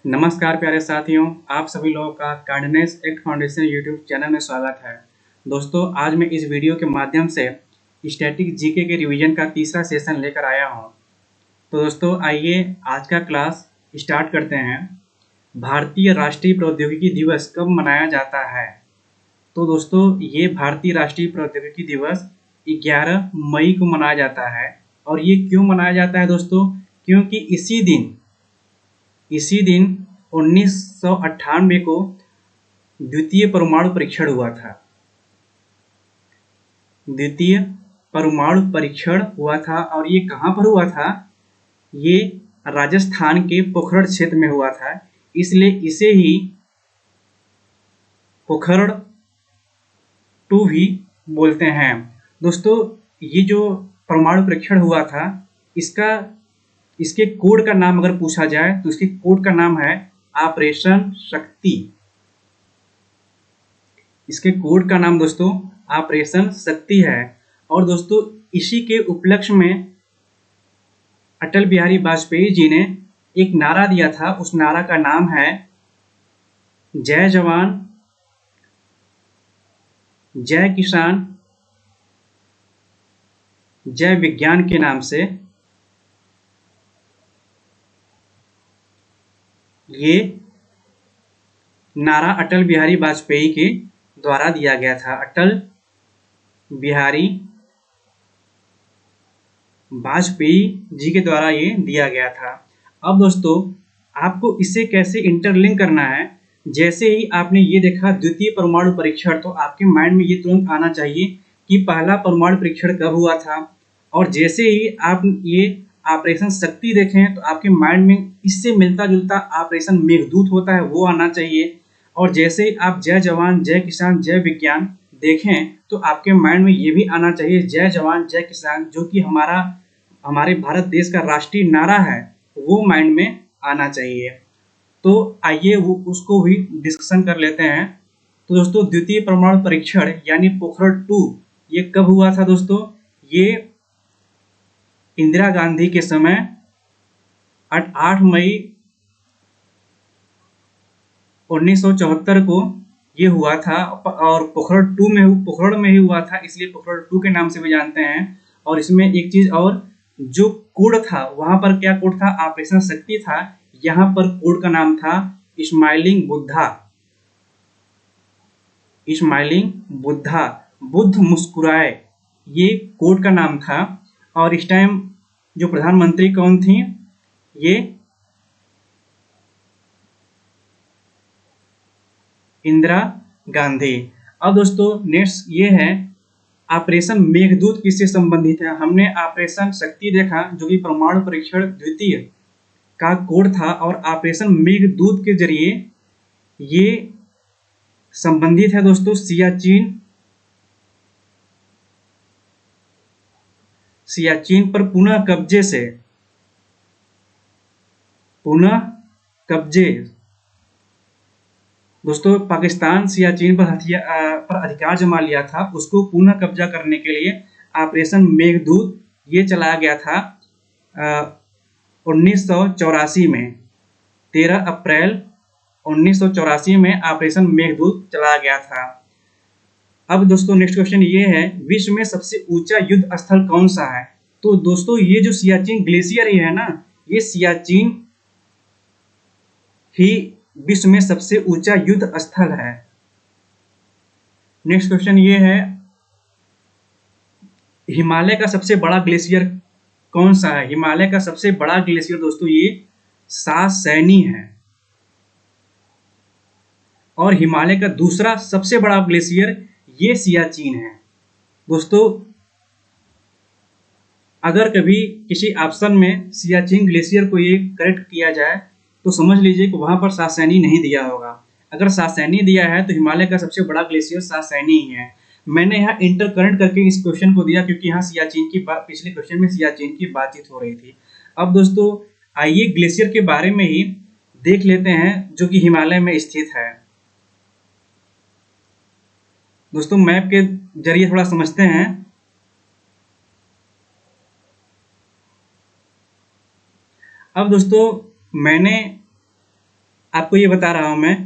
नमस्कार प्यारे साथियों, आप सभी लोगों का kindness act foundation YouTube channel में स्वागत है। दोस्तों, आज मैं इस वीडियो के माध्यम से स्टैटिक जीके के रिवीजन का तीसरा सेशन लेकर आया हूं। तो दोस्तों, आइए आज का क्लास स्टार्ट करते हैं। भारतीय राष्ट्रीय प्रौद्योगिकी दिवस कब मनाया जाता है? तो दोस्तों, ये भारतीय राष्ट्रीय प्रौद्योगिकी दिवस 11 मई को मनाया जाता है। और ये क्यों मनाया जाता है दोस्तों? क्योंकि इसी दिन 1998 को द्वितीय परमाणु परीक्षण हुआ था। द्वितीय परमाणु परीक्षण हुआ था और ये कहाँ पर हुआ था? ये राजस्थान के पोखरण क्षेत्र में हुआ था, इसलिए इसे ही पोखरण 2 भी बोलते हैं। दोस्तों, ये जो परमाणु परीक्षण हुआ था, इसके कोड का नाम अगर पूछा जाए तो इसके कोड का नाम है ऑपरेशन शक्ति। इसके कोड का नाम दोस्तों ऑपरेशन शक्ति है। और दोस्तों, इसी के उपलक्ष्य में अटल बिहारी वाजपेयी जी ने एक नारा दिया था। उस नारा का नाम है जय जवान जय किसान जय विज्ञान के नाम से। ये नारा अटल बिहारी वाजपेयी के द्वारा दिया गया था। अटल बिहारी वाजपेयी जी के द्वारा ये दिया गया था। अब दोस्तों, आपको इसे कैसे इंटरलिंक करना है? जैसे ही आपने ये देखा द्वितीय परमाणु परीक्षण, तो आपके माइंड में ये तुरंत आना चाहिए कि पहला परमाणु परीक्षण कब हुआ था। और जैसे ही आप ये ऑपरेशन शक्ति देखें तो आपके माइंड में इससे मिलता जुलता ऑपरेशन मेघदूत होता है, वो आना चाहिए। और जैसे ही आप जय जवान जय किसान जय विज्ञान देखें तो आपके माइंड में ये भी आना चाहिए जय जवान जय किसान, जो कि हमारे भारत देश का राष्ट्रीय नारा है, वो माइंड में आना चाहिए। तो आइए वो उसको भी डिस्कशन कर लेते हैं। तो दोस्तों, द्वितीय परमाणु परीक्षण यानी पोखरण 2 ये कब हुआ था दोस्तों? ये इंदिरा गांधी के समय 8 मई 1974 को ये हुआ था। और पोखरण में ही हुआ था, इसलिए पोखरण 2 के नाम से भी जानते हैं। और इसमें एक चीज और, जो कोड था वहां पर क्या कोड था? ऑपरेशन शक्ति था। यहाँ पर कोड का नाम था स्माइलिंग बुद्धा। स्माइलिंग बुद्धा, बुद्ध मुस्कुराए, ये कोड का नाम था। और इस टाइम जो प्रधानमंत्री कौन थी? ये इंदिरा गांधी। अब दोस्तों, नेक्स्ट ये है ऑपरेशन मेघदूत किससे संबंधित है? हमने ऑपरेशन शक्ति देखा जो कि परमाणु परीक्षण द्वितीय का कोड था, और ऑपरेशन मेघदूत के जरिए ये संबंधित है दोस्तों सियाचिन पर पुनः कब्जे। दोस्तों, पाकिस्तान सियाचिन पर अधिकार जमा लिया था, उसको पुनः कब्जा करने के लिए ऑपरेशन मेघदूत ये चलाया गया था 1984 में। 13 अप्रैल 1984 में ऑपरेशन मेघदूत चलाया गया था। अब दोस्तों, नेक्स्ट क्वेश्चन ये है, विश्व में सबसे ऊंचा युद्ध स्थल कौन सा है? तो दोस्तों, ये जो सियाचिन ग्लेशियर ही है ना, ये सियाचिन ही विश्व में सबसे ऊंचा युद्ध स्थल है। नेक्स्ट क्वेश्चन ये है, हिमालय का सबसे बड़ा ग्लेशियर कौन सा है? हिमालय का सबसे बड़ा ग्लेशियर दोस्तों ये सासैनी है। और हिमालय का दूसरा सबसे बड़ा ग्लेशियर ये सियाचिन है। दोस्तों, अगर कभी किसी ऑप्शन में सियाचिन ग्लेशियर को ये करेक्ट किया जाए तो समझ लीजिए कि वहां पर सासैनी नहीं दिया होगा। अगर सासैनी दिया है तो हिमालय का सबसे बड़ा ग्लेशियर सासैनी ही है। मैंने यहाँ इंटर करंट करके इस क्वेश्चन को दिया क्योंकि यहाँ सियाचिन की बात, पिछले क्वेश्चन में सियाचिन की बातचीत हो रही थी। अब दोस्तों, आइए ग्लेशियर के बारे में ही देख लेते हैं जो कि हिमालय में स्थित है। दोस्तों, मैप के जरिए थोड़ा समझते हैं। अब दोस्तों, मैंने आपको ये बता रहा हूं मैं,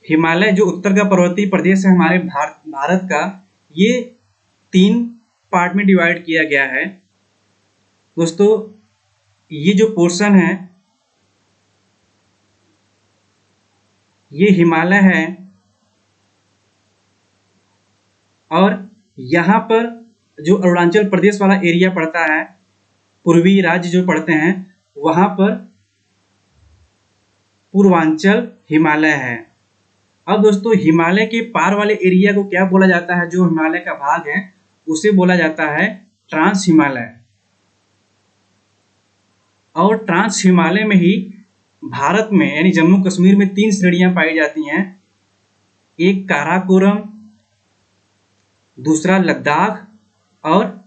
हिमालय जो उत्तर का पर्वतीय प्रदेश है हमारे भारत का, ये 3 पार्ट में डिवाइड किया गया है। दोस्तों ये जो पोर्शन है, ये हिमालय है, और यहाँ पर जो अरुणाचल प्रदेश वाला एरिया पड़ता है, पूर्वी राज्य जो पड़ते हैं, वहां पर पूर्वांचल हिमालय है। अब दोस्तों हिमालय के पार वाले एरिया को क्या बोला जाता है, जो हिमालय का भाग है उसे बोला जाता है ट्रांस हिमालय। और ट्रांस हिमालय में ही भारत में यानी जम्मू कश्मीर में 3 श्रेणियां पाई जाती हैं, एक काराकोरम, दूसरा लद्दाख, और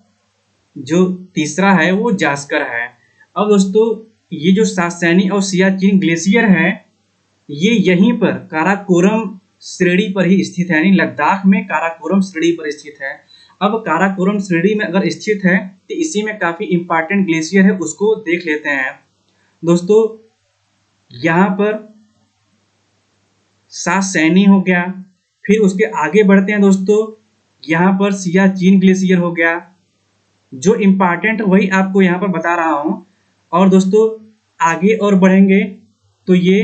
जो तीसरा है वो जास्कर है। अब दोस्तों ये जो सासैनी और सियाचिन ग्लेशियर है, ये यहीं पर काराकोरम श्रेणी पर ही स्थित है, यानी लद्दाख में काराकोरम श्रेणी पर स्थित है। अब काराकोरम श्रेणी में अगर स्थित है तो इसी में काफी इंपॉर्टेंट ग्लेशियर है, उसको देख लेते हैं। दोस्तों यहाँ पर सासैनी हो गया, फिर उसके आगे बढ़ते हैं दोस्तों, यहाँ पर सियाचिन ग्लेशियर हो गया। जो इम्पॉर्टेंट वही आपको यहाँ पर बता रहा हूँ। और दोस्तों आगे और बढ़ेंगे तो ये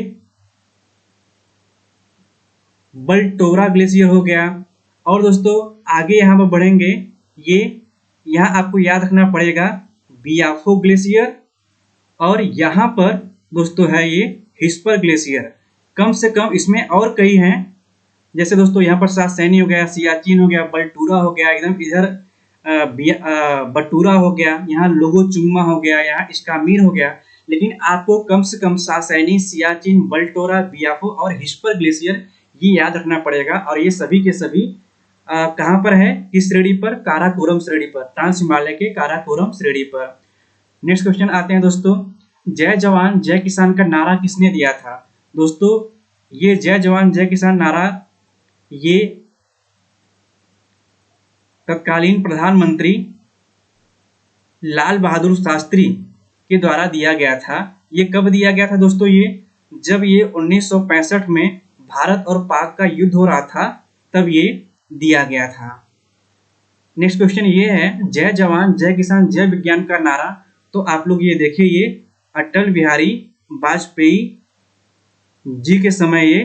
बलटोरा ग्लेशियर हो गया। और दोस्तों आगे यहाँ पर बढ़ेंगे, ये यहाँ आपको याद रखना पड़ेगा बियाफो ग्लेशियर, और यहाँ पर दोस्तों है ये हिस्पर ग्लेशियर। कम से कम इसमें और कई हैं, जैसे दोस्तों यहाँ पर सासैनी हो गया, सियाचिन हो गया, बलटूरा हो गया, एकदम इधर बटूरा हो गया, यहाँ लोगोचुंगमा हो गया, यहाँ इस्कामीर हो गया। लेकिन आपको कम से कम सासैनी, सियाचिन, बलटोरा, बियाफो और हिस्पर ग्लेशियर ये याद रखना पड़ेगा। और ये सभी के सभी कहाँ पर है, किस श्रेणी पर, काराकोरम श्रेणी पर, ट्रांस हिमालय के काराकोरम श्रेणी पर। नेक्स्ट क्वेश्चन आते हैं दोस्तों, जय जवान जय किसान का नारा किसने दिया था। दोस्तों ये जय जवान जय किसान नारा ये तत्कालीन प्रधानमंत्री लाल बहादुर शास्त्री के द्वारा दिया गया था। ये कब दिया गया था दोस्तों, ये जब ये 1965 में भारत और पाक का युद्ध हो रहा था, तब ये दिया गया था। नेक्स्ट क्वेश्चन ये है, जय जवान जय किसान जय विज्ञान का नारा, तो आप लोग ये देखिए, ये अटल बिहारी वाजपेयी जी के समय ये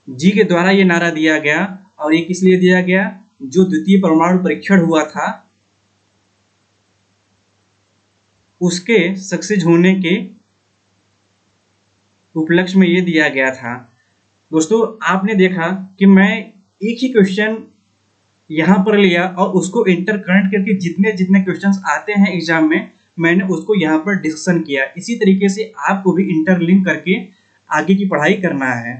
जी के द्वारा ये नारा दिया गया। और ये किस लिए दिया गया, जो द्वितीय परमाणु परीक्षण हुआ था उसके सक्सेस होने के उपलक्ष्य में ये दिया गया था। दोस्तों आपने देखा कि मैं एक ही क्वेश्चन यहाँ पर लिया और उसको इंटरकनेक्ट करके जितने जितने क्वेश्चंस आते हैं एग्जाम में, मैंने उसको यहाँ पर डिस्कशन किया। इसी तरीके से आपको भी इंटरलिंक करके आगे की पढ़ाई करना है।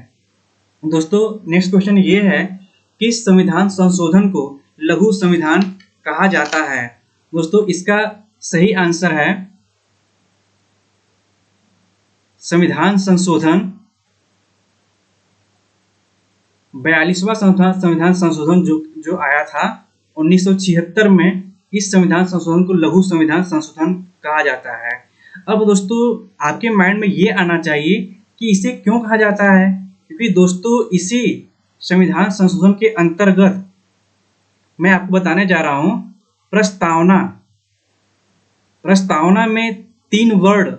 दोस्तों नेक्स्ट क्वेश्चन ये है, किस संविधान संशोधन को लघु संविधान कहा जाता है। दोस्तों इसका सही आंसर है संविधान संशोधन 42वां संविधान संशोधन जो आया था 1976 में, इस संविधान संशोधन को लघु संविधान संशोधन कहा जाता है। अब दोस्तों आपके माइंड में ये आना चाहिए कि इसे क्यों कहा जाता है, क्योंकि दोस्तों इसी संविधान संशोधन के अंतर्गत मैं आपको बताने जा रहा हूं प्रस्तावना में 3 वर्ड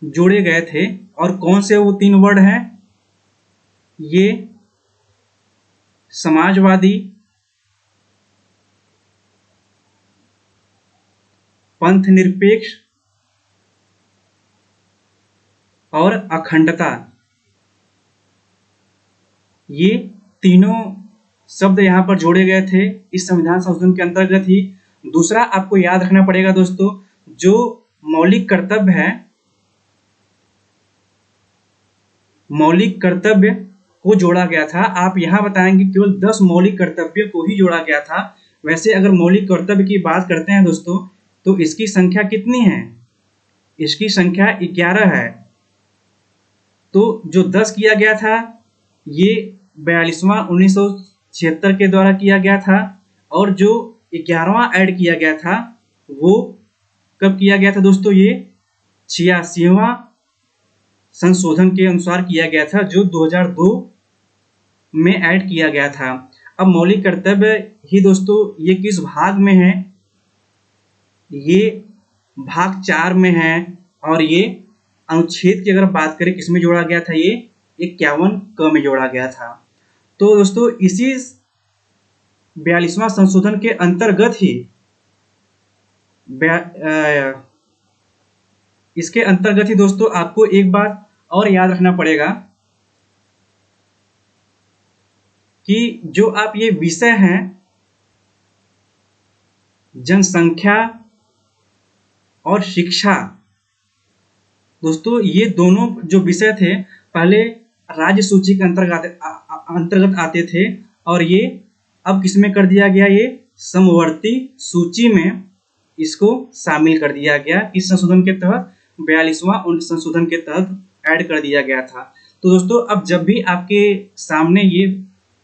जोड़े गए थे। और कौन से वो 3 वर्ड हैं, ये समाजवादी, पंथ निरपेक्ष और अखंडता। ये तीनों शब्द यहाँ पर जोड़े गए थे इस संविधान संशोधन के अंतर्गत ही। दूसरा आपको याद रखना पड़ेगा दोस्तों, जो मौलिक कर्तव्य है, मौलिक कर्तव्य को जोड़ा गया था। आप यहाँ बताएंगे केवल 10 मौलिक कर्तव्यों को ही जोड़ा गया था। वैसे अगर मौलिक कर्तव्य की बात करते हैं दोस्तों, तो इसकी संख्या कितनी है, इसकी संख्या 11 है। तो जो 10 किया गया था ये 42वां 1976 के द्वारा किया गया था, और जो 11वां ऐड किया गया था वो कब किया गया था दोस्तों, ये 86वां संशोधन के अनुसार किया गया था, जो 2002 में ऐड किया गया था। अब मौलिक कर्तव्य ही दोस्तों ये किस भाग में है? ये भाग 4 में है, और ये अनुच्छेद की अगर बात करें किसमें जोड़ा गया था, ये 51 क में जोड़ा गया था। तो दोस्तों इसी 42वां संशोधन के अंतर्गत ही इसके अंतर्गत ही दोस्तों आपको एक बात और याद रखना पड़ेगा कि जो आप ये विषय हैं, जनसंख्या और शिक्षा, दोस्तों ये दोनों जो विषय थे पहले राज्य सूची के अंतर्गत आते थे, और ये अब किसमें कर दिया गया? ये समवर्ती सूची में इसको शामिल कर दिया गया। इस संशोधन के तहत 42वां संशोधन के तहत ऐड कर दिया गया था। तो दोस्तों अब जब भी आपके सामने ये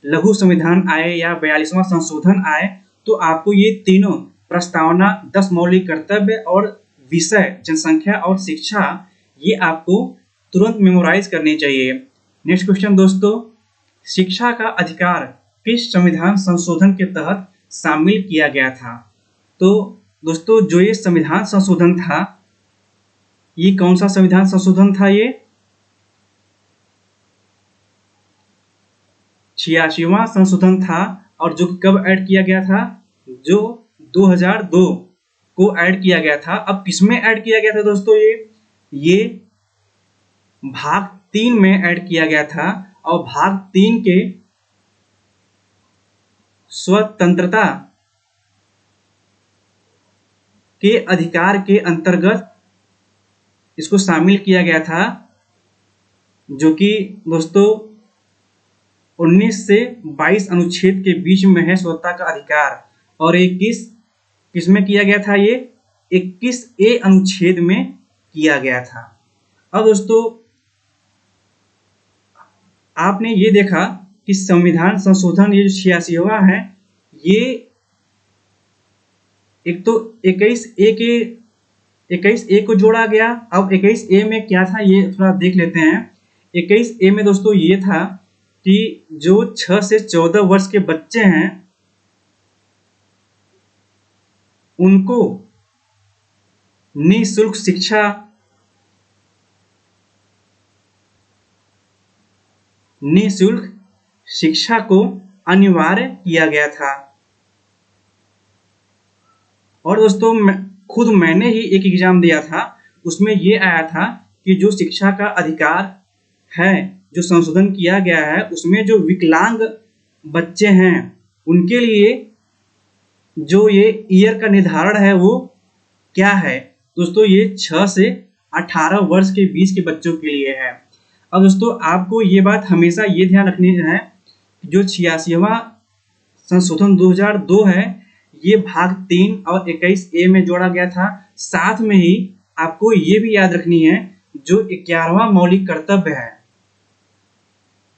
लघु संविधान आए या 42वां संशोधन आए, तो आपको ये तीनों प्रस्तावना, 10 मौलिक कर्तव्य और विषय जनसंख्या और शिक्षा, ये आपको तुरंत मेमोराइज करनी चाहिए। नेक्स्ट क्वेश्चन दोस्तों, शिक्षा का अधिकार किस संविधान संशोधन के तहत शामिल किया गया था? तो दोस्तों जो ये संविधान संशोधन था, ये कौन सा संविधान संशोधन था? ये 86वां संशोधन था, और जो कब ऐड किया गया था? जो 2002 को ऐड किया गया था। अब किसमें ऐड किया गया था दोस्तों? ये भाग 3 में ऐड किया गया था, और भाग 3 के स्वतंत्रता के अधिकार के अंतर्गत इसको शामिल किया गया था, जो कि दोस्तों 19 से 22 अनुच्छेद के बीच में है स्वतंत्रता का अधिकार। और 21 किसमें किया गया था? ये 21A अनुच्छेद में किया गया था। अब दोस्तों आपने ये देखा कि संविधान संशोधन ये जो 86वां है, ये एक तो 21A को जोड़ा गया। अब 21A में क्या था ये थोड़ा देख लेते हैं। 21A में दोस्तों ये था कि जो 6 से 14 वर्ष के बच्चे हैं उनको निःशुल्क शिक्षा को अनिवार्य किया गया था। और दोस्तों मैंने ही एक एग्जाम दिया था, उसमें ये आया था कि जो शिक्षा का अधिकार है जो संशोधन किया गया है, उसमें जो विकलांग बच्चे हैं उनके लिए जो ये ईयर का निर्धारण है वो क्या है? दोस्तों ये 6 से 18 वर्ष के बीच के बच्चों के लिए है। अब दोस्तों आपको ये बात हमेशा ये ध्यान रखनी है, जो 86वां संशोधन 2002 है, ये भाग 3 और 21A में जोड़ा गया था। साथ में ही आपको ये भी याद रखनी है, जो 11वां मौलिक कर्तव्य है,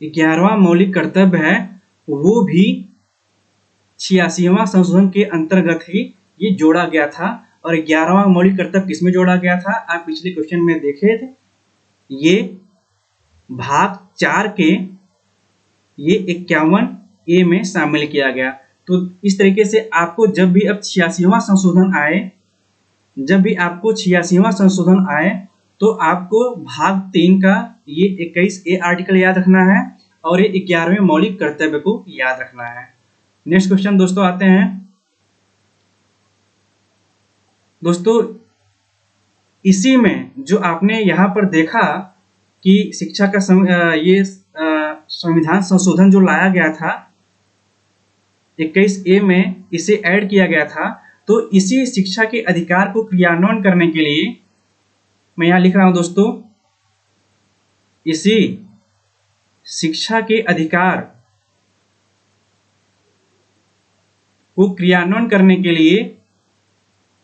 11वां मौलिक कर्तव्य है, वो भी 86वां संशोधन के अंतर्गत ही ये जोड़ा गया था। और 11वां मौलिक कर्तव्य किसमें जोड़ा गया था? आप पिछले क्वेश्चन में देखे थे, ये भाग 4 के ये 51A में शामिल किया गया। तो इस तरीके से आपको जब भी अब 86वां संशोधन आए, तो आपको भाग 3 का ये 21A आर्टिकल याद रखना है, और ये 11वें मौलिक कर्तव्य को याद रखना है। नेक्स्ट क्वेश्चन दोस्तों आते हैं। दोस्तों इसी में जो आपने यहाँ पर देखा कि शिक्षा का ये संविधान संशोधन जो लाया गया था 21A में, इसे ऐड किया गया था। तो इसी शिक्षा के अधिकार को क्रियान्वयन करने के लिए मैं यहाँ लिख रहा हूँ दोस्तों, इसी शिक्षा के अधिकार को क्रियान्वयन करने के लिए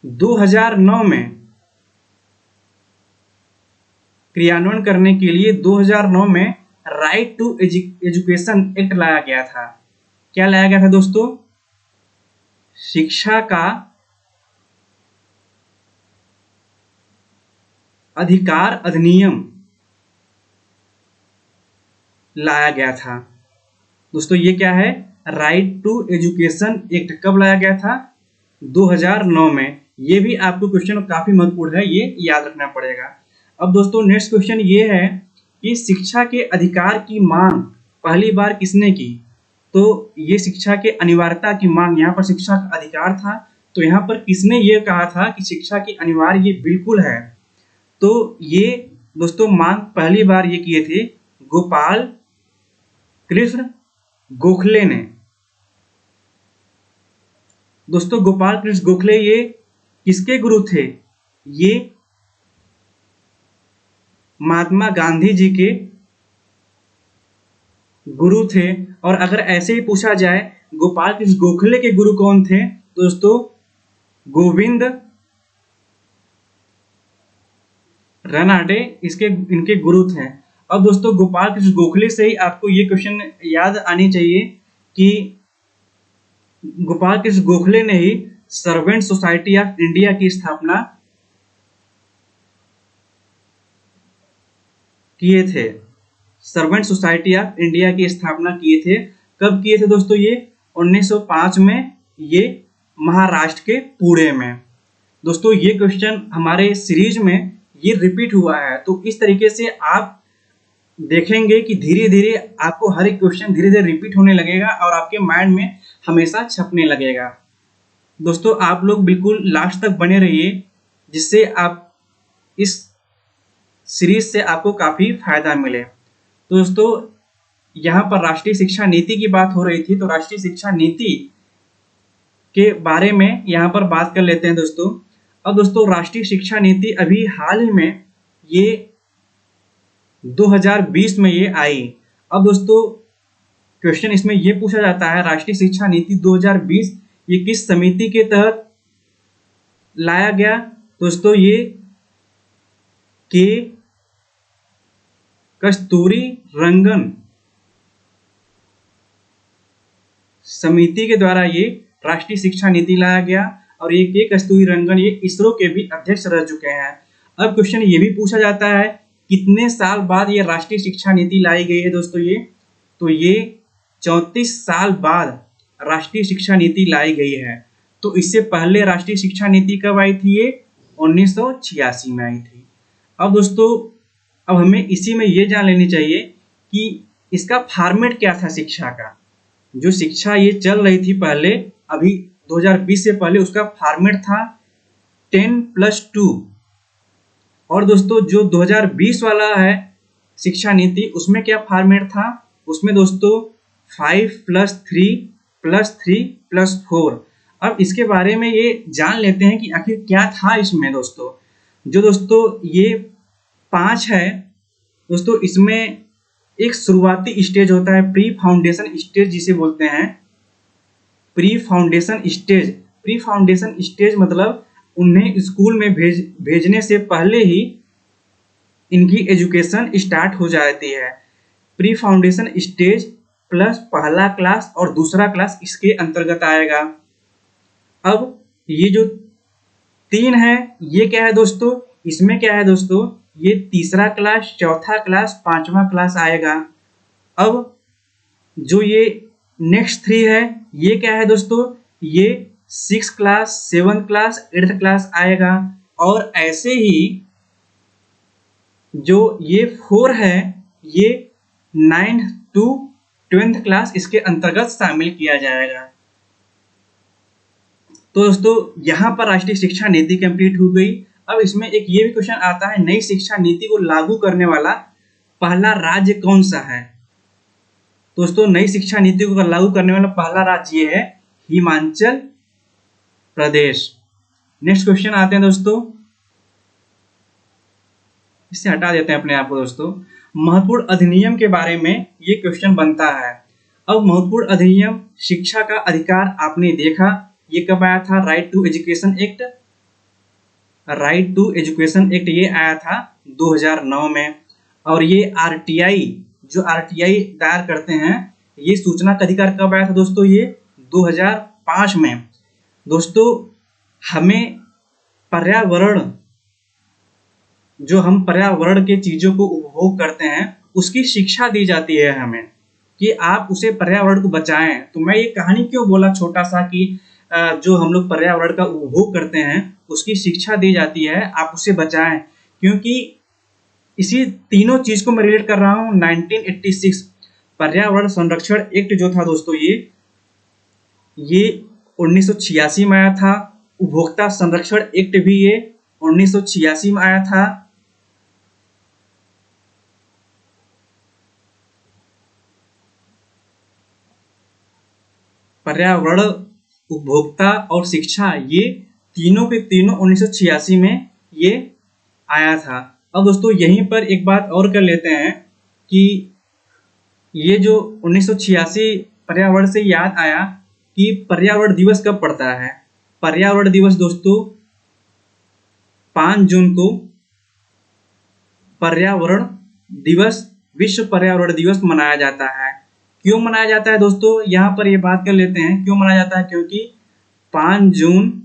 2009 में राइट टू एजुकेशन एक्ट लाया गया था। क्या लाया गया था दोस्तों? शिक्षा का अधिकार अधिनियम लाया गया था। दोस्तों ये क्या है? राइट टू एजुकेशन एक्ट कब लाया गया था? 2009 में। ये भी आपको क्वेश्चन काफी महत्वपूर्ण है, ये याद रखना पड़ेगा। अब दोस्तों नेक्स्ट क्वेश्चन ये है कि शिक्षा के अधिकार की मांग पहली बार किसने की? तो ये शिक्षा के अनिवार्यता की मांग, यहाँ पर शिक्षा का अधिकार था, तो यहाँ पर किसने ये कहा था कि शिक्षा की अनिवार्य ये बिल्कुल है? तो ये दोस्तों मांग पहली बार ये किए थे गोपाल कृष्ण गोखले ने। दोस्तों गोपाल कृष्ण गोखले ये किसके गुरु थे? ये महात्मा गांधी जी के गुरु थे। और अगर ऐसे ही पूछा जाए गोपाल कृष्ण गोखले के गुरु कौन थे? दोस्तों गोविंद रनाडे इनके गुरु थे। अब दोस्तों गोपाल कृष्ण गोखले से ही आपको ये क्वेश्चन याद आनी चाहिए कि गोपाल कृष्ण गोखले ने ही सर्वेंट सोसाइटी ऑफ इंडिया की स्थापना किए थे। सर्वेंट सोसाइटी ऑफ इंडिया की स्थापना किए थे। कब किए थे दोस्तों? ये 1905 में, ये महाराष्ट्र के पुणे में। दोस्तों ये क्वेश्चन हमारे सीरीज में ये रिपीट हुआ है, तो इस तरीके से आप देखेंगे कि धीरे धीरे आपको हर एक क्वेश्चन धीरे धीरे रिपीट होने लगेगा और आपके माइंड में हमेशा छपने लगेगा। दोस्तों आप लोग बिल्कुल लास्ट तक बने रहिए, जिससे आप इस सीरीज से आपको काफी फायदा मिले। तो दोस्तों यहाँ पर राष्ट्रीय शिक्षा नीति की बात हो रही थी, तो राष्ट्रीय शिक्षा नीति के बारे में यहाँ पर बात कर लेते हैं दोस्तों। अब दोस्तों राष्ट्रीय शिक्षा नीति अभी हाल ही में ये 2020 में ये आई। अब दोस्तों क्वेश्चन इसमें ये पूछा जाता है राष्ट्रीय शिक्षा नीति 2020 ये किस समिति के तहत लाया गया? दोस्तों ये के कस्तूरी रंगन समिति के द्वारा ये राष्ट्रीय शिक्षा नीति लाया गया। और ये के कस्तूरी रंगन ये इसरो के भी अध्यक्ष रह चुके हैं। अब क्वेश्चन ये भी पूछा जाता है कितने साल बाद ये राष्ट्रीय शिक्षा नीति लाई गई है? दोस्तों ये 34 साल बाद राष्ट्रीय शिक्षा नीति लाई गई है। तो इससे पहले राष्ट्रीय शिक्षा नीति कब आई थी? ये 1986 में आई थी। अब दोस्तों अब हमें इसी में ये जान लेनी चाहिए कि इसका फॉर्मेट क्या था शिक्षा का। जो शिक्षा ये चल रही थी पहले, अभी 2020 से पहले, उसका फॉर्मेट था 10+2। और दोस्तों जो 2020 वाला है शिक्षा नीति, उसमें क्या फॉर्मेट था? उसमें दोस्तों 5+3+3+4। अब इसके बारे में ये जान लेते हैं कि आखिर क्या था इसमें। दोस्तों ये 5 है दोस्तों, इसमें एक शुरुआती स्टेज होता है प्री फाउंडेशन स्टेज जिसे बोलते हैं। प्री फाउंडेशन स्टेज मतलब उन्हें स्कूल में भेजने से पहले ही इनकी एजुकेशन स्टार्ट हो जाती है। प्री फाउंडेशन स्टेज प्लस पहला क्लास और दूसरा क्लास इसके अंतर्गत आएगा। अब ये जो 3 है ये क्या है दोस्तों? इसमें क्या है दोस्तों? ये तीसरा क्लास, चौथा क्लास, 5वां क्लास आएगा। अब जो ये नेक्स्ट 3 है ये क्या है दोस्तों? ये 6th class, 7th class, 8th class आएगा। और ऐसे ही जो ये 4 है ये 9th to 12th क्लास इसके अंतर्गत शामिल किया जाएगा। तो दोस्तों यहाँ पर राष्ट्रीय शिक्षा नीति कंप्लीट हो गई। अब इसमें एक ये भी क्वेश्चन आता है नई शिक्षा नीति को लागू करने वाला पहला राज्य कौन सा है? दोस्तों नई शिक्षा नीति को लागू करने वाला पहला राज्य ये है हिमाचल प्रदेश। नेक्स्ट क्वेश्चन आते हैं दोस्तों, इससे हटा देते हैं अपने आप को। दोस्तों महत्वपूर्ण अधिनियम के बारे में ये क्वेश्चन बनता है। अब महत्वपूर्ण अधिनियम शिक्षा का अधिकार आपने देखा, ये कब आया था? राइट टू एजुकेशन एक्ट ये आया था 2009 में। और ये आरटीआई दायर करते हैं, ये सूचना का अधिकार कब आया था दोस्तों? ये 2005 में। दोस्तों हमें पर्यावरण जो हम पर्यावरण के चीजों को उपभोग करते हैं उसकी शिक्षा दी जाती है हमें कि आप उसे पर्यावरण को बचाएं। तो मैं ये कहानी क्यों बोला छोटा सा कि जो हम लोग पर्यावरण का उपभोग करते हैं उसकी शिक्षा दी जाती है, आप उसे बचाएं, क्योंकि इसी तीनों चीज को मैं रिलेट कर रहा हूँ 1986 पर्यावरण संरक्षण एक्ट जो था दोस्तों, ये 1986 में आया था। उपभोक्ता संरक्षण एक्ट भी ये 1986 में आया था। पर्यावरण, उपभोक्ता और शिक्षा, ये तीनों के तीनों 1986 में ये आया था। अब दोस्तों यहीं पर एक बात और कर लेते हैं कि ये जो 1986 पर्यावरण से याद आया कि पर्यावरण दिवस कब पड़ता है। पर्यावरण दिवस दोस्तों 5 जून को पर्यावरण दिवस, विश्व पर्यावरण दिवस मनाया जाता है। क्यों मनाया जाता है दोस्तों, यहाँ पर ये बात कर लेते हैं क्यों मनाया जाता है। क्योंकि 5 जून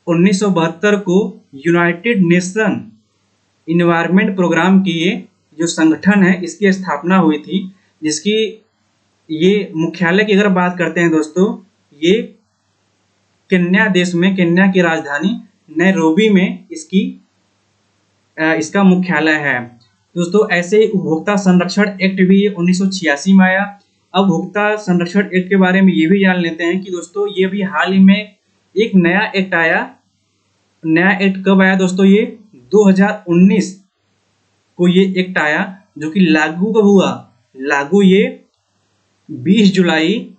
1972 को यूनाइटेड नेशन इन्वायरमेंट प्रोग्राम की ये जो संगठन है इसकी स्थापना हुई थी, जिसकी ये मुख्यालय की अगर बात करते हैं दोस्तों, ये केन्या देश में, केन्या की राजधानी नैरोबी में इसका मुख्यालय है। दोस्तों ऐसे ही उपभोक्ता संरक्षण एक्ट भी 1986 में आया। अब उपभोक्ता संरक्षण एक्ट के बारे में ये भी जान लेते हैं कि दोस्तों ये भी हाल ही में एक नया एक्ट आया। नया एक्ट कब आया दोस्तों, ये 2019 को ये एक्ट आया, जो कि लागू कब हुआ, लागू ये 20 जुलाई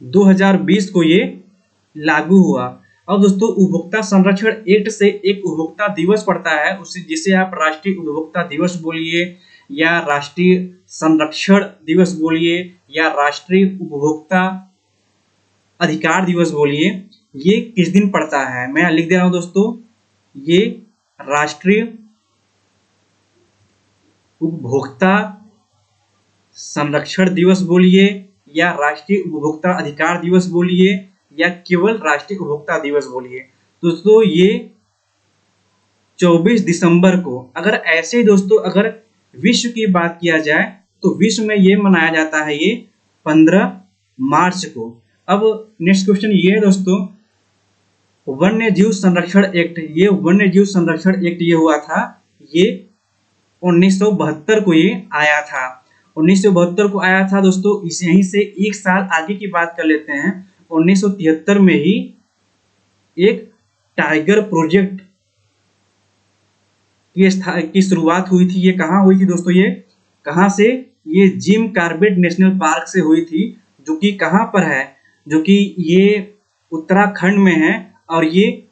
2020 को ये लागू हुआ। अब दोस्तों उपभोक्ता संरक्षण एक्ट से एक उपभोक्ता दिवस पड़ता है, उसे जिसे आप राष्ट्रीय उपभोक्ता दिवस बोलिए या राष्ट्रीय संरक्षण दिवस बोलिए या राष्ट्रीय उपभोक्ता अधिकार दिवस बोलिए। ये किस दिन पड़ता है, मैं लिख दे रहा हूं दोस्तों, ये राष्ट्रीय उपभोक्ता संरक्षण दिवस बोलिए या राष्ट्रीय उपभोक्ता अधिकार दिवस बोलिए या केवल राष्ट्रीय उपभोक्ता दिवस बोलिए। दोस्तों ये 24 दिसंबर को, अगर ऐसे दोस्तों अगर विश्व की बात किया जाए तो विश्व में ये मनाया जाता है ये 15 मार्च को। अब नेक्स्ट क्वेश्चन ये है दोस्तों, वन्य जीव संरक्षण एक्ट, ये वन्य जीव संरक्षण एक्ट ये हुआ था, ये 1972 को ये आया था। 1972 को आया था दोस्तों। इस यहीं से एक साल आगे की बात कर लेते हैं। 1973 में ही एक टाइगर प्रोजेक्ट की शुरुआत हुई थी। ये कहाँ हुई थी दोस्तों, ये कहाँ से, ये जिम कॉर्बेट नेशनल पार्क से हुई थी, जो कि कहाँ पर है, जो कि ये उत्तराखंड में है। और ये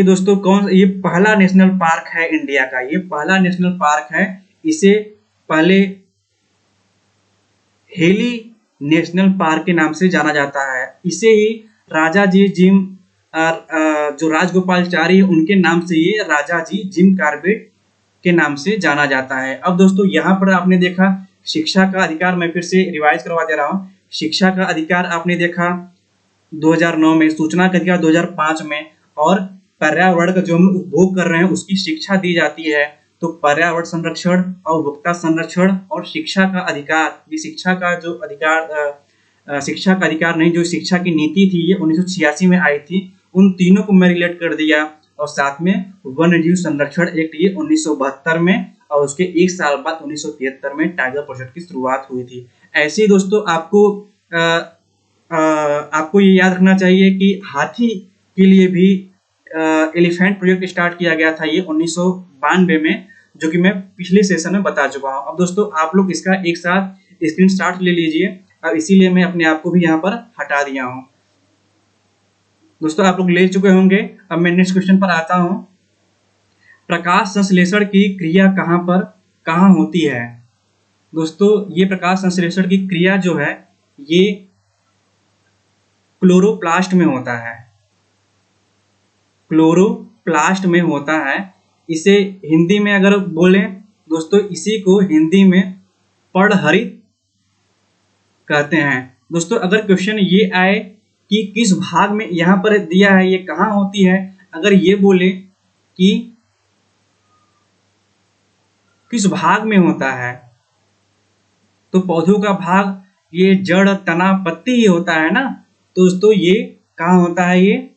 दोस्तों ये पहला नेशनल पार्क है इंडिया का, ये पहला नेशनल पार्क है। इसे पहले हेली नेशनल पार्क के नाम से जाना जाता है। इसे ही राजा जी जिम जो राजगोपालचारी उनके नाम से ये राजा जी जिम कॉर्बेट के नाम से जाना जाता है। अब दोस्तों यहाँ पर आपने देखा शिक्षा का अधिकार, मैं फिर से रिवाइज करवा दे रहा हूँ। शिक्षा का अधिकार आपने देखा 2009 में, सूचना का अधिकार 2005 में, और पर्यावरण का जो हम उपभोग कर रहे हैं उसकी शिक्षा दी जाती है। तो पर्यावरण संरक्षण और उपभोक्ता संरक्षण और शिक्षा का अधिकार, ये शिक्षा का जो अधिकार, शिक्षा का अधिकार नहीं, जो शिक्षा की नीति थी ये 1986 में आई थी। उन तीनों को मैं रिलेट कर दिया, और साथ में वन्य जीव संरक्षण एक्ट ये 1972 में, और उसके एक साल बाद 1973 में टाइगर प्रोजेक्ट की शुरुआत हुई थी। ऐसे ही दोस्तों आपको ये याद रखना चाहिए कि हाथी के लिए भी एलिफेंट प्रोजेक्ट स्टार्ट किया गया था ये 1992 में, जो कि मैं पिछले सेशन में बता चुका हूँ। अब दोस्तों आप लोग इसका एक साथ स्क्रीनशॉट ले लीजिए, और इसीलिए मैं अपने आप को भी यहाँ पर हटा दिया हूँ। दोस्तों आप लोग ले चुके होंगे। अब मैं नेक्स्ट क्वेश्चन पर आता हूँ। प्रकाश संश्लेषण की क्रिया कहाँ होती है। दोस्तों ये प्रकाश संश्लेषण की क्रिया जो है ये क्लोरोप्लास्ट में होता है, क्लोरोप्लास्ट में होता है। इसे हिंदी में अगर बोलें दोस्तों, इसी को हिंदी में पर्णहरित कहते हैं। दोस्तों अगर क्वेश्चन ये आए कि किस भाग में यहाँ पर दिया है, ये कहाँ होती है। अगर ये बोले कि किस भाग में होता है, तो पौधों का भाग ये जड़, तना, पत्ती ही होता है ना। तो दोस्तों ये कहाँ होता है, ये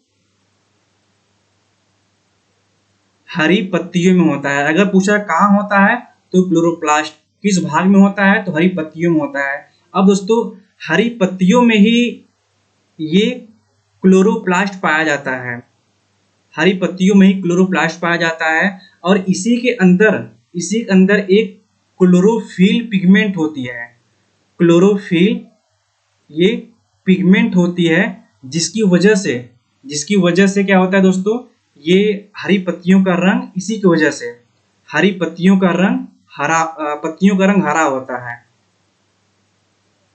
हरी पत्तियों में होता है। अगर पूछा कहाँ होता है तो क्लोरोप्लास्ट, किस भाग में होता है तो हरी पत्तियों में होता है। अब दोस्तों हरी पत्तियों में ही ये क्लोरोप्लास्ट पाया जाता है, हरी पत्तियों में ही क्लोरोप्लास्ट पाया जाता है। और इसी के अंदर एक क्लोरोफिल पिगमेंट होती है। क्लोरोफिल ये पिगमेंट होती है जिसकी वजह से क्या होता है दोस्तों, ये हरी पत्तियों का रंग, इसी की वजह से हरी पत्तियों का रंग हरा होता है।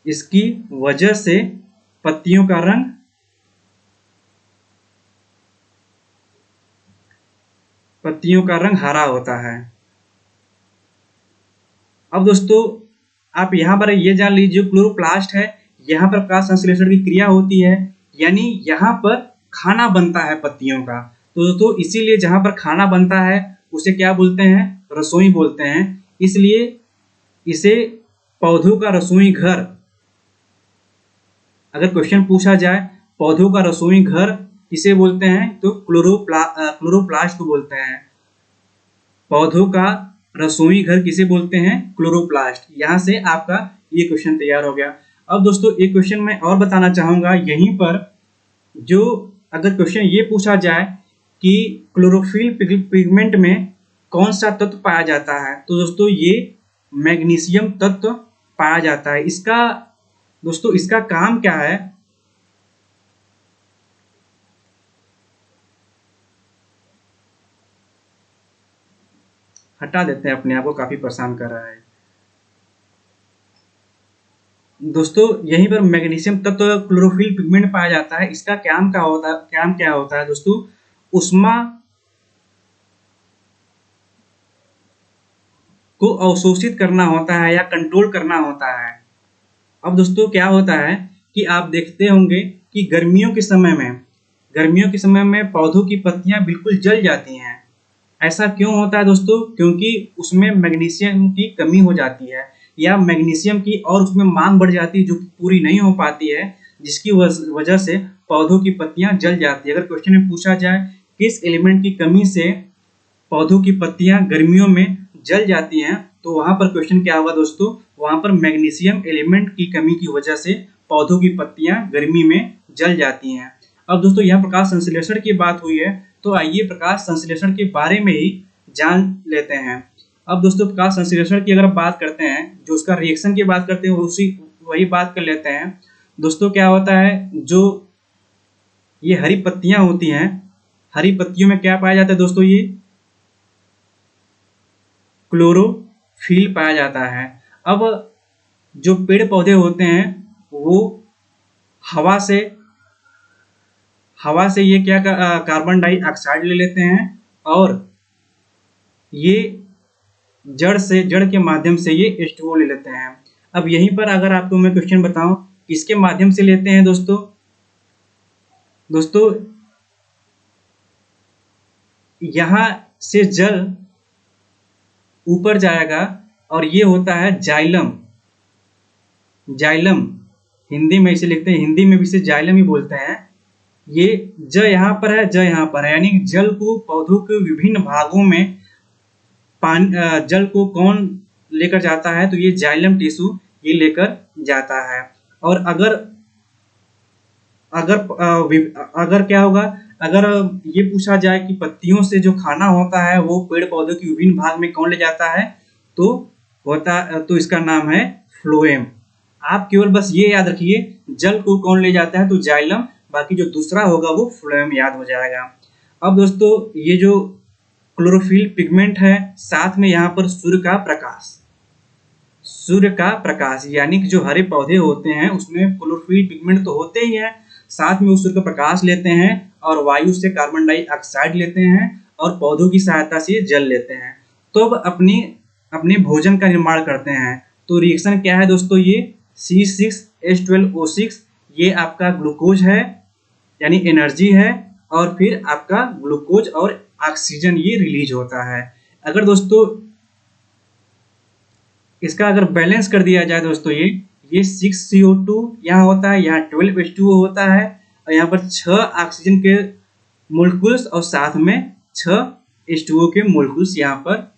इसकी वजह से पत्तियों का रंग हरा होता है। अब दोस्तों आप यहाँ पर ये जान लीजिए, क्लोरोप्लास्ट है, यहाँ पर प्रकाश संश्लेषण की क्रिया होती है, यानी यहाँ पर खाना बनता है पत्तियों का। तो दोस्तों इसीलिए जहाँ पर खाना बनता है उसे क्या बोलते हैं, रसोई बोलते हैं। इसलिए इसे पौधों का रसोई घर, अगर क्वेश्चन पूछा जाए पौधों का रसोई घर किसे बोलते हैं, तो क्लोरोप्लास्ट को बोलते हैं। पौधों का रसोई घर किसे बोलते हैं, क्लोरोप्लास्ट। यहाँ से आपका ये क्वेश्चन तैयार हो गया। अब दोस्तों एक क्वेश्चन मैं और बताना चाहूंगा यहीं पर, जो अगर क्वेश्चन ये पूछा जाए कि क्लोरोफिल पिगमेंट में कौन सा तत्व पाया जाता है, तो दोस्तों ये मैग्नीशियम तत्व पाया जाता है। दोस्तों इसका काम क्या है, हटा देते हैं, अपने आप को काफी परेशान कर रहा है। दोस्तों यहीं पर मैग्नीशियम तत्व क्लोरोफिल पिगमेंट पाया जाता है। इसका काम क्या होता है दोस्तों, उष्मा को अवशोषित करना होता है या कंट्रोल करना होता है। अब दोस्तों क्या होता है कि आप देखते होंगे कि गर्मियों के समय में पौधों की पत्तियां बिल्कुल जल जाती हैं। ऐसा क्यों होता है दोस्तों, क्योंकि उसमें मैग्नीशियम की कमी हो जाती है, या मैग्नीशियम की और उसमें मांग बढ़ जाती है जो पूरी नहीं हो पाती है, जिसकी वजह से पौधों की पत्तियां जल जाती है। अगर क्वेश्चन में पूछा जाए किस एलिमेंट की कमी से पौधों की पत्तियां गर्मियों में जल जाती हैं, तो वहां पर क्वेश्चन क्या होगा दोस्तों, वहां पर मैग्नीशियम एलिमेंट की कमी की वजह से पौधों की पत्तियां गर्मी में जल जाती हैं। अब दोस्तों यहाँ प्रकाश संश्लेषण की बात हुई है, तो आइए प्रकाश संश्लेषण के बारे में ही जान लेते हैं। अब दोस्तों प्रकाश संश्लेषण की अगर बात करते हैं, जो उसका रिएक्शन की बात करते हैं, वही बात कर लेते हैं। दोस्तों क्या होता है, जो ये हरी पत्तियां होती हैं, हरी पत्तियों में क्या पाया जाता है दोस्तों, ये क्लोरोफिल पाया जाता है। अब जो पेड़ पौधे होते हैं वो हवा से ये क्या कार्बन डाइऑक्साइड ले लेते हैं, और ये जड़ के माध्यम से ये H2O ले लेते हैं। अब यहीं पर अगर आपको मैं क्वेश्चन बताऊं किसके माध्यम से लेते हैं दोस्तों यहां से जल ऊपर जाएगा, और ये होता है जाइलम। हिंदी में इसे लिखते हैं, हिंदी में भी इसे जाइलम ही बोलते हैं। ये ज यहाँ पर है, ज यहाँ पर है, यानी जल को पौधों के विभिन्न भागों में जल को कौन लेकर जाता है, तो ये जाइलम टिश्यू ये लेकर जाता है। और अगर क्या होगा, अगर ये पूछा जाए कि पत्तियों से जो खाना होता है वो पेड़ पौधों के विभिन्न भाग में कौन ले जाता है, तो इसका नाम है फ्लोएम। आप केवल बस ये याद रखिए, जल को कौन ले जाता है तो जाइलम, बाकी जो दूसरा होगा वो फ्लोएम याद हो जाएगा। अब दोस्तों ये जो क्लोरोफिल पिगमेंट है, साथ में यहाँ पर सूर्य का प्रकाश, यानी कि जो हरे पौधे होते हैं उसमें क्लोरोफिल पिगमेंट तो होते ही हैं, साथ में वो सूर्य का प्रकाश लेते हैं और वायु से कार्बन डाइऑक्साइड लेते हैं और पौधों की सहायता से जल लेते हैं, तो अब अपने भोजन का निर्माण करते हैं। तो रिएक्शन क्या है दोस्तों, ये C6H12O6 ये आपका ग्लूकोज है, यानी एनर्जी है, और फिर आपका ग्लूकोज और ऑक्सीजन ये रिलीज होता है। अगर दोस्तों इसका अगर बैलेंस कर दिया जाए दोस्तों, ये 6 CO2 यहाँ होता है, यहाँ 12 H2O होता है, और यहाँ पर 6 ऑक्सीजन के मोलिक्यूल्स और साथ में 6 H2O के मोलिक्यूल्स यहाँ पर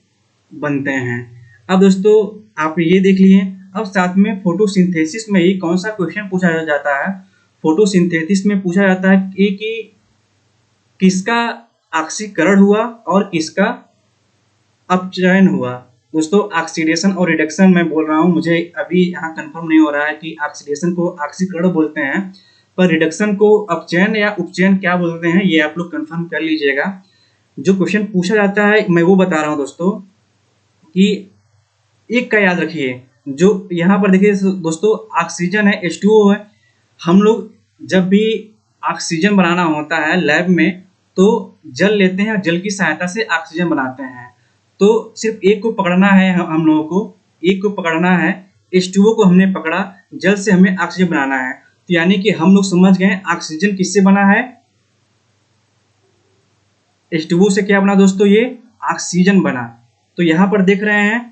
बनते हैं। अब दोस्तों आप ये देख लिए, अब साथ में फोटोसिंथेसिस में ही कौन सा क्वेश्चन पूछा जाता है। फोटोसिंथेसिस में पूछा जाता है कि किसका ऑक्सीकरण हुआ और किसका अपचयन हुआ। दोस्तों ऑक्सीडेशन और रिडक्शन मैं बोल रहा हूँ, मुझे अभी यहाँ कंफर्म नहीं हो रहा है कि ऑक्सीडेशन को ऑक्सीकरण बोलते हैं, पर रिडक्शन को अपचयन या उपचयन क्या बोलते हैं, ये आप लोग कंफर्म कर लीजिएगा। जो क्वेश्चन पूछा जाता है मैं वो बता रहा हूँ दोस्तों, कि एक का याद रखिए, जो यहाँ पर देखिए दोस्तों ऑक्सीजन है, H2O है। हम लोग जब भी ऑक्सीजन बनाना होता है लैब में तो जल लेते हैं, जल की सहायता से ऑक्सीजन बनाते हैं। तो सिर्फ एक को पकड़ना है, हम लोगों को एक को पकड़ना है, H2O को हमने पकड़ा, जल से हमें ऑक्सीजन बनाना है। तो यानी कि हम लोग समझ गए ऑक्सीजन किससे बना है, H2O से क्या बना दोस्तों, ये ऑक्सीजन बना। तो यहाँ पर देख रहे हैं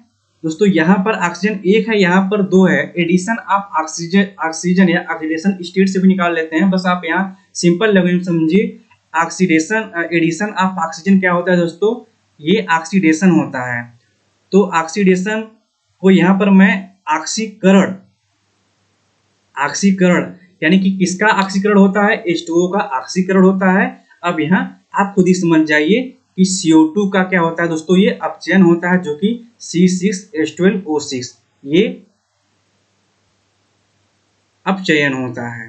दोस्तों, यहाँ पर ऑक्सीजन एक है, यहाँ पर दो है। एडिशन ऑफ ऑक्सीजन या ऑक्सीडेशन स्टेट से भी निकाल लेते हैं, बस आप यहाँ सिंपल लैंग्वेज समझिए। ऑक्सीडेशन एडिशन ऑफ ऑक्सीजन क्या होता है दोस्तों, ये ऑक्सीडेशन होता है। तो ऑक्सीडेशन को यहाँ पर मैं ऑक्सीकरण यानी कि किसका ऑक्सीकरण होता है, H2O का ऑक्सीकरण होता है। अब यहाँ आप खुद ही समझ जाइए कि CO2 का क्या होता है दोस्तों, ये अपचयन होता है, जो कि C6H12O6 ये अपचयन होता है।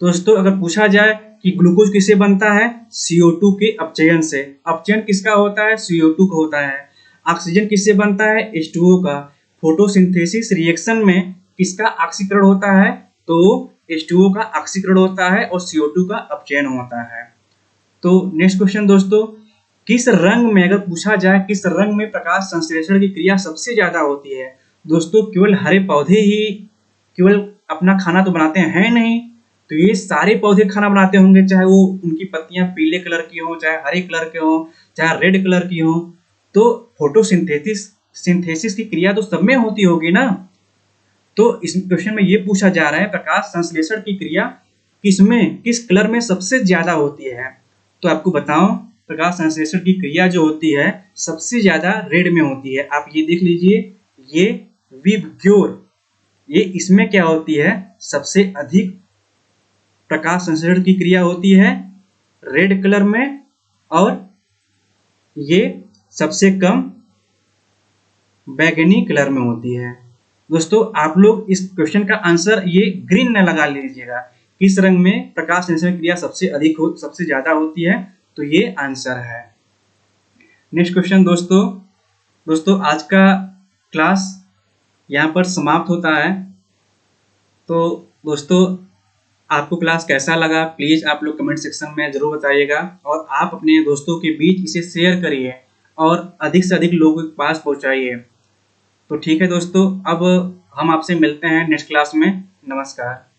दोस्तों अगर पूछा जाए कि ग्लूकोज किससे बनता है, CO2 के अपचयन से। अपचयन किसका होता है, CO2 का होता है। ऑक्सीजन किससे बनता है, H2O का। फोटोसिंथेसिस रिएक्शन में किसका ऑक्सीकरण होता है, तो H2O का ऑक्सीकरण होता है और CO2 का अपचयन होता है। तो नेक्स्ट क्वेश्चन दोस्तों, किस रंग में, अगर पूछा जाए किस रंग में प्रकाश संश्लेषण की क्रिया सबसे ज्यादा होती है। दोस्तों केवल हरे पौधे ही केवल अपना खाना तो बनाते हैं नहीं, तो ये सारे पौधे खाना बनाते होंगे, चाहे वो उनकी पत्तियां पीले कलर की हो, चाहे हरे कलर के हो, चाहे रेड कलर की हो। तो फोटोसिंथेसिस की क्रिया तो सब में होती होगी ना। तो इस क्वेश्चन में ये पूछा जा रहा है प्रकाश संश्लेषण की क्रिया किसमें, किस कलर में सबसे ज्यादा होती है। तो आपको बताऊं, प्रकाश संश्लेषण की क्रिया जो होती है सबसे ज्यादा रेड में होती है। आप ये देख लीजिए, ये विबग्योर, ये इसमें क्या होती है, सबसे अधिक प्रकाश संश्लेषण की क्रिया होती है रेड कलर में, और ये सबसे कम बैगनी कलर में होती है। दोस्तों आप लोग इस क्वेश्चन का आंसर ये ग्रीन न लगा लीजिएगा, किस रंग में प्रकाश संश्लेषण क्रिया सबसे ज्यादा होती है, तो ये आंसर है। नेक्स्ट क्वेश्चन दोस्तों आज का क्लास यहाँ पर समाप्त होता है। तो दोस्तों आपको क्लास कैसा लगा प्लीज आप लोग कमेंट सेक्शन में जरूर बताइएगा, और आप अपने दोस्तों के बीच इसे शेयर करिए और अधिक से अधिक लोगों के पास पहुंचाइए। तो ठीक है दोस्तों, अब हम आपसे मिलते हैं नेक्स्ट क्लास में। नमस्कार।